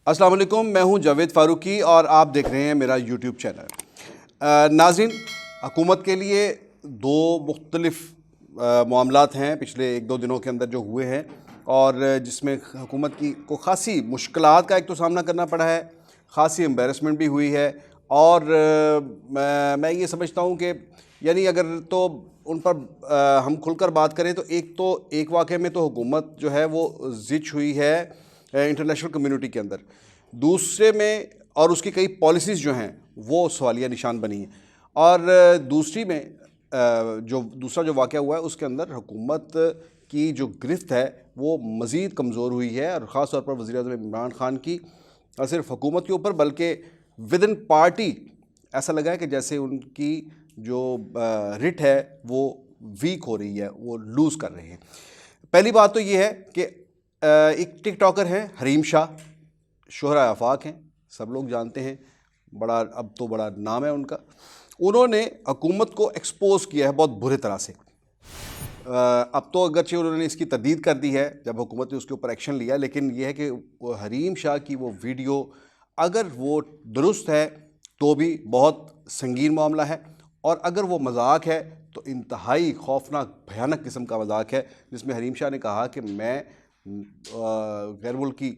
अस्सलाम वालेकुम, मैं हूं जावेद फ़ारूकी और आप देख रहे हैं मेरा यूट्यूब चैनल। नाज़रीन, हुकूमत के लिए दो मुख्तलिफ़ मामलात हैं पिछले एक दो दिनों के अंदर जो हुए हैं और जिसमें हुकूमत की को ख़ासी मुश्किलात का एक तो सामना करना पड़ा है, ख़ासी एम्बेरसमेंट भी हुई है और मैं ये समझता हूँ कि यानी अगर तो उन पर हम खुलकर बात करें तो एक वाक़े में तो हुकूमत जो है वो ज़िच हुई है इंटरनेशनल कम्युनिटी के अंदर, दूसरे में और उसकी कई पॉलिसीज़ जो हैं वो सवालिया निशान बनी हैं और दूसरी में जो दूसरा जो वाक़या हुआ है उसके अंदर हुकूमत की जो गिरफ्त है वो मज़ीद कमज़ोर हुई है और ख़ास तौर पर वज़ीर-ए-आज़म इमरान ख़ान की न सिर्फ हुकूमत के ऊपर बल्कि विद इन पार्टी ऐसा लगा है कि जैसे उनकी जो रिट है वो वीक हो रही है, वो लूज़ कर रहे हैं। पहली बात तो ये है कि एक टिकटॉकर हैं हरीम शाह, शोहरा आफाक हैं, सब लोग जानते हैं, बड़ा अब तो बड़ा नाम है उनका। उन्होंने हुकूमत को एक्सपोज किया है बहुत बुरी तरह से। अब तो अगरचे उन्होंने इसकी तरदीद कर दी है जब हुकूमत ने उसके ऊपर एक्शन लिया, लेकिन यह है कि वो हरीम शाह की वो वीडियो अगर वो दुरुस्त है तो भी बहुत संगीन मामला है और अगर वो मजाक है तो इंतहाई खौफनाक भयानक किस्म का मजाक है, जिसमें हरीम शाह ने कहा कि मैं गैर मुल्की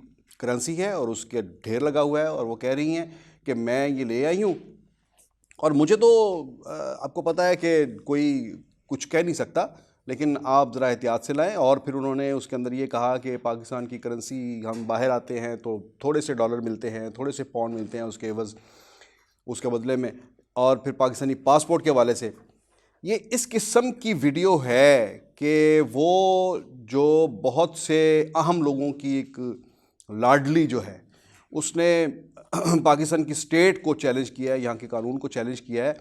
करेंसी है और उसके ढेर लगा हुआ है और वो कह रही हैं कि मैं ये ले आई हूँ और मुझे तो आपको पता है कि कोई कुछ कह नहीं सकता, लेकिन आप ज़रा एहतियात से लाएं। और फिर उन्होंने उसके अंदर ये कहा कि पाकिस्तान की करेंसी हम बाहर आते हैं तो थोड़े से डॉलर मिलते हैं, थोड़े से पाउंड मिलते हैं उसके बदले में, और फिर पाकिस्तानी पासपोर्ट के हवाले से ये इस किस्म की वीडियो है कि वो जो बहुत से अहम लोगों की एक लाडली जो है उसने पाकिस्तान की स्टेट को चैलेंज किया है, यहाँ के कानून को चैलेंज किया है।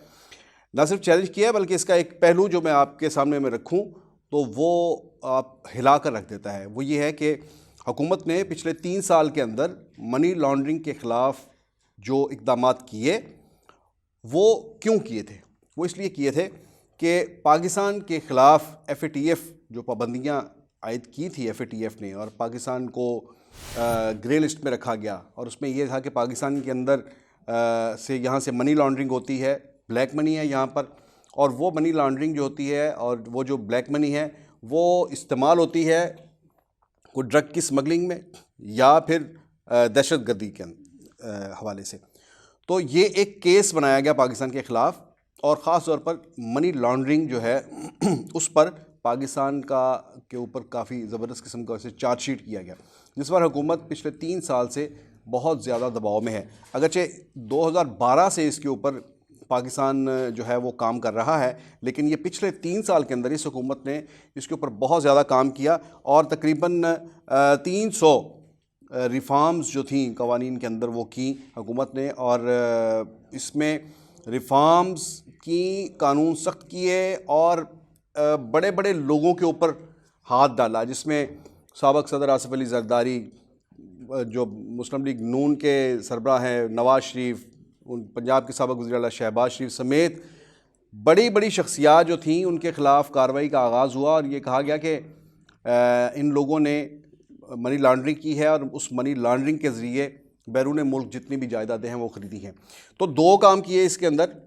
ना सिर्फ चैलेंज किया है बल्कि इसका एक पहलू जो मैं आपके सामने में रखूं तो वो आप हिला कर रख देता है। वो ये है कि हुकूमत ने पिछले 3 साल के अंदर मनी लॉन्ड्रिंग के ख़िलाफ़ जो इक़दाम किए वो क्यों किए थे। वो इसलिए किए थे कि पाकिस्तान के ख़िलाफ़ FATF जो पाबंदियाँ आयद की थी FATF ने, और पाकिस्तान को ग्रे लिस्ट में रखा गया और उसमें यह था कि पाकिस्तान के अंदर से यहाँ से मनी लॉन्ड्रिंग होती है, ब्लैक मनी है यहाँ पर, और वो मनी लॉन्ड्रिंग जो होती है और वो जो ब्लैक मनी है वो इस्तेमाल होती है कोई ड्रग की स्मगलिंग में या फिर दहशतगर्दी के हवाले से। तो ये एक केस बनाया गया पाकिस्तान के ख़िलाफ़ और ख़ास तौर पर मनी लॉन्ड्रिंग जो है उस पर पाकिस्तान के ऊपर काफ़ी ज़बरदस्त किस्म का उसे चार्जशीट किया गया, जिस पर हुकूमत पिछले 3 साल से बहुत ज़्यादा दबाव में है। अगरचे 2012 से इसके ऊपर पाकिस्तान जो है वो काम कर रहा है, लेकिन ये पिछले 3 साल के अंदर इस हुकूमत ने इसके ऊपर बहुत ज़्यादा काम किया और तकरीबन 300 रिफॉर्म्स जो थी कवानीन के अंदर वो की हुकूमत ने, और इसमें रिफॉर्म्स की, कानून सख्त किए और बड़े बड़े लोगों के ऊपर हाथ डाला, जिसमें साबिक़ सदर आसिफ अली जरदारी, जो मुस्लिम लीग नून के सरबराह हैं नवाज शरीफ, उन पंजाब के साबिक़ वज़ीर आला शहबाज शरीफ समेत बड़ी बड़ी शख्सियात जो थीं उनके ख़िलाफ़ कार्रवाई का आगाज़ हुआ और ये कहा गया कि इन लोगों ने मनी लॉन्ड्रिंग की है और उस मनी लॉन्ड्रिंग के ज़रिए बैरून मुल्क जितनी भी जायदादें हैं वो ख़रीदी हैं। तो 2 काम किए इसके अंदर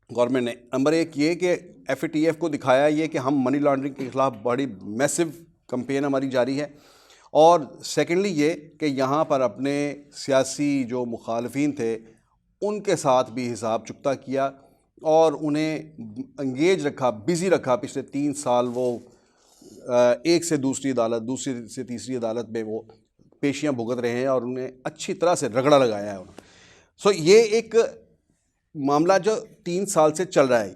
गवर्नमेंट ने। नंबर 1 ये कि FATF को दिखाया ये कि हम मनी लॉन्ड्रिंग के ख़िलाफ़ बड़ी मैसिव कैंपेन हमारी जारी है, और सेकेंडली ये कि यहाँ पर अपने सियासी जो मुखालफिन थे उनके साथ भी हिसाब चुकता किया और उन्हें एंगेज रखा, बिज़ी रखा। पिछले 3 साल वो एक से दूसरी अदालत, दूसरी से तीसरी अदालत में वो पेशियाँ भुगत रहे हैं और उन्हें अच्छी तरह से रगड़ा लगाया है उन्होंने। सो ये एक मामला जो 3 साल से चल रहा है,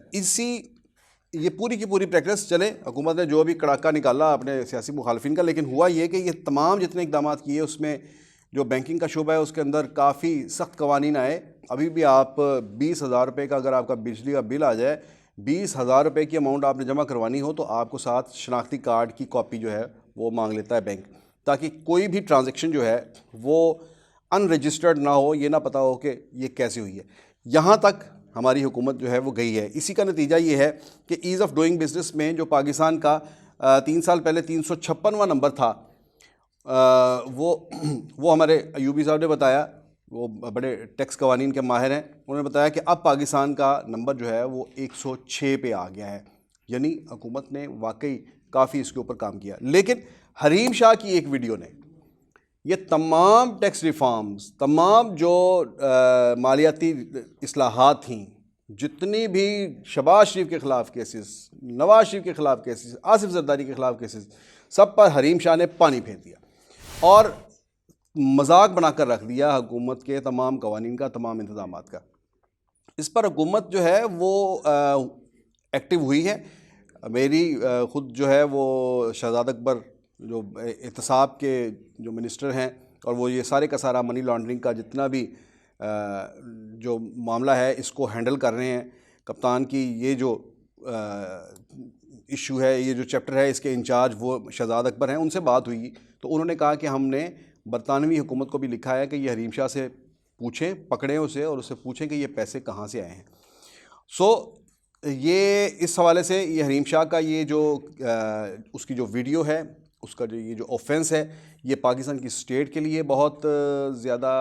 ये पूरी की पूरी प्रैक्टिस चले। हुकूमत ने जो भी कड़ाका निकाला अपने सियासी मुखालफिन का, लेकिन हुआ ये कि ये तमाम जितने इक़दाम किए उसमें जो बैंकिंग का शोबा है उसके अंदर काफ़ी सख्त कवानीन आए। अभी भी आप 20,000 रुपये का अगर आपका बिजली का बिल आ जाए, 20,000 रुपये की अमाउंट आपने जमा करवानी हो तो आपको साथ शनाख्ती कार्ड की कॉपी जो है वो मांग लेता है बैंक, ताकि कोई भी ट्रांजेक्शन जो है वो अनरजिस्टर्ड ना हो, ये ना पता हो कि ये कैसे हुई है। यहाँ तक हमारी हुकूमत जो है वो गई है। इसी का नतीजा ये है कि ईज़ ऑफ डूइंग बिज़नेस में जो पाकिस्तान का 3 साल पहले 356वां नंबर था, वो हमारे अयूबी साहब ने बताया, वो बड़े टैक्स कवानीन के माहिर हैं, उन्होंने बताया कि अब पाकिस्तान का नंबर जो है वो 106 पे आ गया है। यानी हुकूमत ने वाकई काफ़ी इसके ऊपर काम किया। लेकिन हरीम शाह की एक वीडियो ने ये तमाम टैक्स रिफॉर्म्स, तमाम जो मालियाती इस्लाहात थीं, जितनी भी शहबाज शरीफ के ख़िलाफ़ केसेस, नवाज शरीफ के ख़िलाफ़ केसेस, आसिफ जरदारी के ख़िलाफ़ केसेस, सब पर हरीम शाह ने पानी फेर दिया और मजाक बनाकर रख दिया हुकूमत के तमाम कवानीन का, तमाम इंतज़ामात का। इस पर हुकूमत जो है वो एक्टिव हुई है। मेरी ख़ुद जो है वो शहजाद अकबर जो एहतसाब के जो मिनिस्टर हैं, और वो ये सारे का सारा मनी लॉन्ड्रिंग का जितना भी जो मामला है इसको हैंडल कर रहे हैं। कप्तान की ये जो इशू है, ये जो चैप्टर है, इसके इंचार्ज वो शहजाद अकबर हैं। उनसे बात हुई तो उन्होंने कहा कि हमने बरतानवी हुकूमत को भी लिखा है कि ये हरीम शाह से पूछें, पकड़ें उसे और उससे पूछें कि ये पैसे कहाँ से आए हैं। ये इस हवाले से ये हरीम शाह का ये जो उसकी जो वीडियो है, उसका जो ये जो ऑफेंस है, ये पाकिस्तान की स्टेट के लिए बहुत ज़्यादा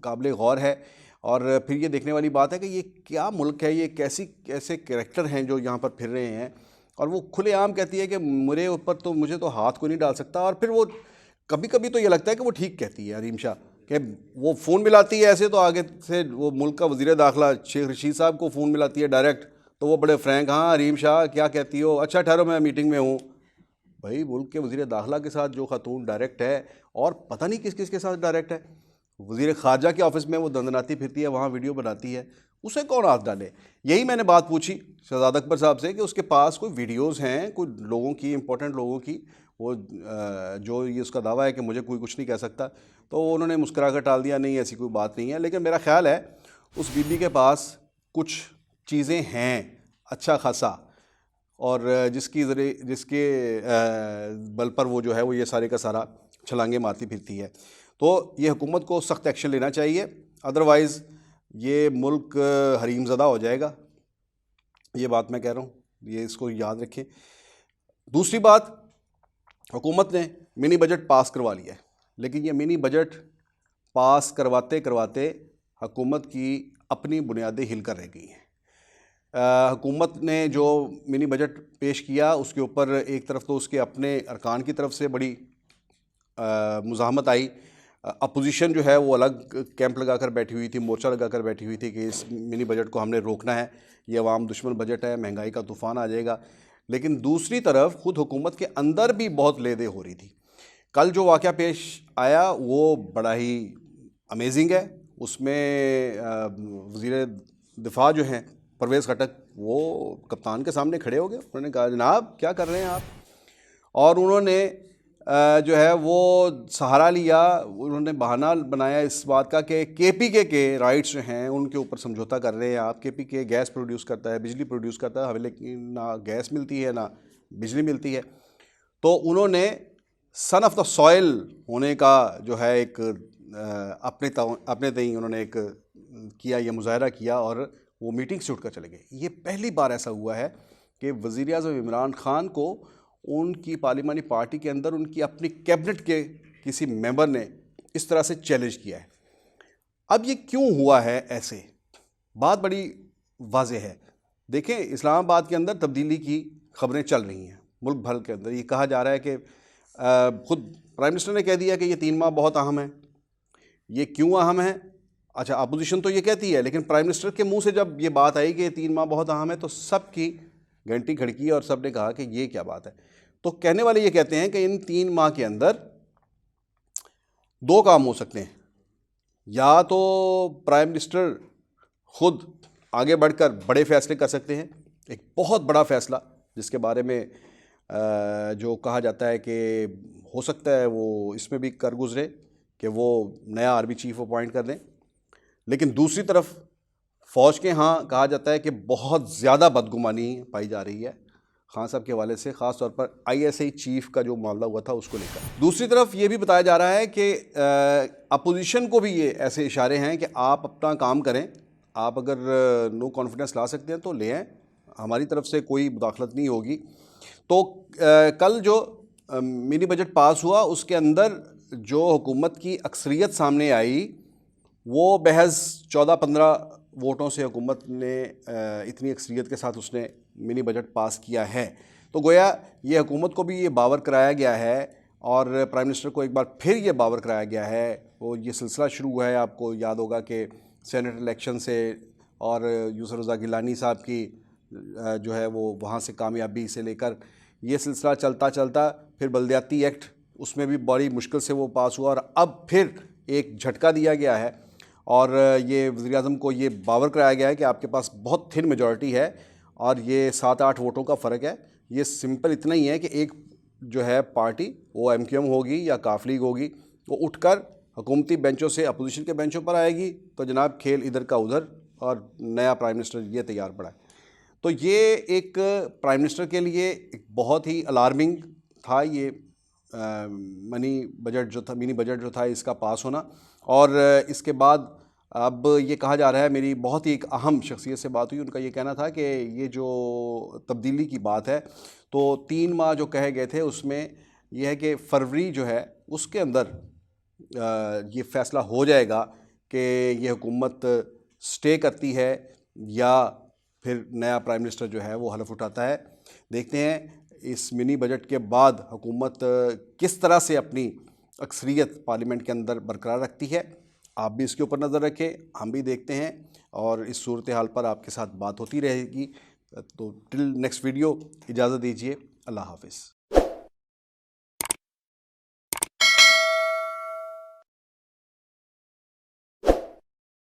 काबिल गौर है। और फिर ये देखने वाली बात है कि ये क्या मुल्क है, ये कैसे कैरेक्टर हैं जो यहाँ पर फिर रहे हैं। और वो खुलेआम कहती है कि मेरे ऊपर तो मुझे तो हाथ को नहीं डाल सकता। और फिर वो कभी कभी तो ये लगता है कि वो ठीक कहती है हरीम शाह, कि वो फ़ोन मिलाती है ऐसे, तो आगे से वो मुल्क का वज़ीर दाखिला शेख रशीद साहब को फ़ोन मिलाती है डायरेक्ट, तो वो बड़े फ्रैंक, हाँ हरीम शाह क्या कहती हो, अच्छा ठहरो मैं मीटिंग में हूँ। भाई मुल्क के वज़ीर दाखिला के साथ जो खातून डायरेक्ट है, और पता नहीं किस किस के साथ डायरेक्ट है, वज़ीर ख़ारजा के ऑफिस में वो दंदनाती फिरती है, वहाँ वीडियो बनाती है, उसे कौन हाथ डाले। यही मैंने बात पूछी शहजाद अकबर साहब से कि उसके पास कोई वीडियोज़ हैं कोई लोगों की, इंपॉर्टेंट लोगों की, वो जो ये उसका दावा है कि मुझे कोई कुछ नहीं कह सकता, तो उन्होंने मुस्करा कर टाल दिया, नहीं ऐसी कोई बात नहीं है। लेकिन मेरा ख्याल है उस बीबी के पास कुछ चीज़ें हैं अच्छा खासा, और जिसके बल पर वो जो है वो ये सारे का सारा छलांगे मारती फिरती है। तो ये हुकूमत को सख्त एक्शन लेना चाहिए, अदरवाइज़ ये मुल्क हरीमज़दा हो जाएगा। ये बात मैं कह रहा हूँ, ये इसको याद रखें। दूसरी बात, हुकूमत ने मिनी बजट पास करवा लिया है, लेकिन ये मिनी बजट पास करवाते करवाते हुकूमत की अपनी बुनियादें हिल कर रह गई हैं। हुकूमत ने जो मिनी बजट पेश किया उसके ऊपर एक तरफ तो उसके अपने अरकान की तरफ से बड़ी मुज़ाहमत आई। अपोजिशन जो है वो अलग कैंप लगा कर बैठी हुई थी, मोर्चा लगा कर बैठी हुई थी कि इस मिनी बजट को हमने रोकना है, ये अवाम दुश्मन बजट है, महंगाई का तूफ़ान आ जाएगा। लेकिन दूसरी तरफ ख़ुद हुकूमत के अंदर भी बहुत लेदे हो रही थी। कल जो वाक़या पेश आया वो बड़ा ही अमेजिंग है। उसमें वज़ीर दिफ़ा जो हैं परवेज़ खटक, वो कप्तान के सामने खड़े हो गए, उन्होंने कहा जनाब क्या कर रहे हैं आप, और उन्होंने जो है वो सहारा लिया, उन्होंने बहाना बनाया इस बात का कि केपीके के राइट्स जो हैं उनके ऊपर समझौता कर रहे हैं आप। केपीके गैस प्रोड्यूस करता है, बिजली प्रोड्यूस करता है, हमें लेकिन ना गैस मिलती है ना बिजली मिलती है। तो उन्होंने सन ऑफ द सॉइल होने का जो है एक अपने तय उन्होंने एक किया, ये मुजाहरा किया और वो मीटिंग से उठकर चले गए। ये पहली बार ऐसा हुआ है कि वज़ीर आज़म इमरान ख़ान को उनकी पार्लिमानी पार्टी के अंदर उनकी अपनी कैबिनेट के किसी मेंबर ने इस तरह से चैलेंज किया है। अब ये क्यों हुआ है ऐसे, बात बड़ी वाज़ेह है। देखें, इस्लामाबाद के अंदर तब्दीली की खबरें चल रही हैं मुल्क भर के अंदर। ये कहा जा रहा है कि ख़ुद प्राइम मिनिस्टर ने कह दिया कि ये 3 माह बहुत अहम है। ये क्यों अहम है? अच्छा, अपोजिशन तो ये कहती है, लेकिन प्राइम मिनिस्टर के मुंह से जब ये बात आई कि 3 माह बहुत अहम है तो सबकी घंटी खड़की और सब ने कहा कि ये क्या बात है। तो कहने वाले ये कहते हैं कि इन 3 माह के अंदर 2 काम हो सकते हैं, या तो प्राइम मिनिस्टर खुद आगे बढ़कर बड़े फैसले कर सकते हैं, एक बहुत बड़ा फैसला जिसके बारे में जो कहा जाता है कि हो सकता है वो इसमें भी कर गुजरे कि वो नया आर्मी चीफ अपॉइंट कर दें। लेकिन दूसरी तरफ फ़ौज के यहाँ कहा जाता है कि बहुत ज़्यादा बदगुमानी पाई जा रही है खान साहब के हवाले से, ख़ास तौर पर ISI चीफ का जो मामला हुआ था उसको लेकर। दूसरी तरफ ये भी बताया जा रहा है कि अपोजिशन को भी ये ऐसे इशारे हैं कि आप अपना काम करें, आप अगर नो कॉन्फिडेंस ला सकते हैं तो ले आएँ, हमारी तरफ से कोई मुदाखलत नहीं होगी। तो कल जो मिनी बजट पास हुआ उसके अंदर जो हुकूमत की अक्सरियत सामने आई वो महज 14-15 वोटों से हुकूमत ने इतनी अक्सरियत के साथ उसने मिनी बजट पास किया है। तो गोया ये हुकूमत को भी ये बावर कराया गया है और प्राइम मिनिस्टर को एक बार फिर ये बावर कराया गया है। वो ये सिलसिला शुरू हुआ है, आपको याद होगा कि सेनेट इलेक्शन से और यूसुफ रज़ा गिलानी साहब की जो है वो वहाँ से कामयाबी से लेकर ये सिलसिला चलता चलता फिर बल्दियाती एक्ट, उसमें भी बड़ी मुश्किल से वो पास हुआ और अब फिर एक झटका दिया गया है और ये वज़ीर-ए-आज़म को ये बावर कराया गया है कि आपके पास बहुत थिन मेजॉरिटी है और ये 7-8 वोटों का फ़र्क है। ये सिंपल इतना ही है कि एक जो है पार्टी वो MQM होगी या काफ लीग होगी, वो उठकर हुकूमती बेंचों से अपोजिशन के बेंचों पर आएगी, तो जनाब खेल इधर का उधर और नया प्राइम मिनिस्टर ये तैयार पड़ा है। तो ये एक प्राइम मिनिस्टर के लिए एक बहुत ही अलार्मिंग था ये मिनी बजट जो था इसका पास होना। और इसके बाद अब ये कहा जा रहा है, मेरी बहुत ही एक अहम शख्सियत से बात हुई, उनका ये कहना था कि ये जो तब्दीली की बात है तो 3 माह जो कहे गए थे उसमें यह है कि फरवरी जो है उसके अंदर ये फ़ैसला हो जाएगा कि ये हुकूमत स्टे करती है या फिर नया प्राइम मिनिस्टर जो है वो हलफ उठाता है। देखते हैं इस मिनी बजट के बाद हुकूमत किस तरह से अपनी अक्सरियत पार्लियामेंट के अंदर बरकरार रखती है। आप भी इसके ऊपर नज़र रखें, हम भी देखते हैं और इस सूरत हाल पर आपके साथ बात होती रहेगी। तो टिल नेक्स्ट वीडियो इजाज़त दीजिए, अल्लाह हाफ़िज़।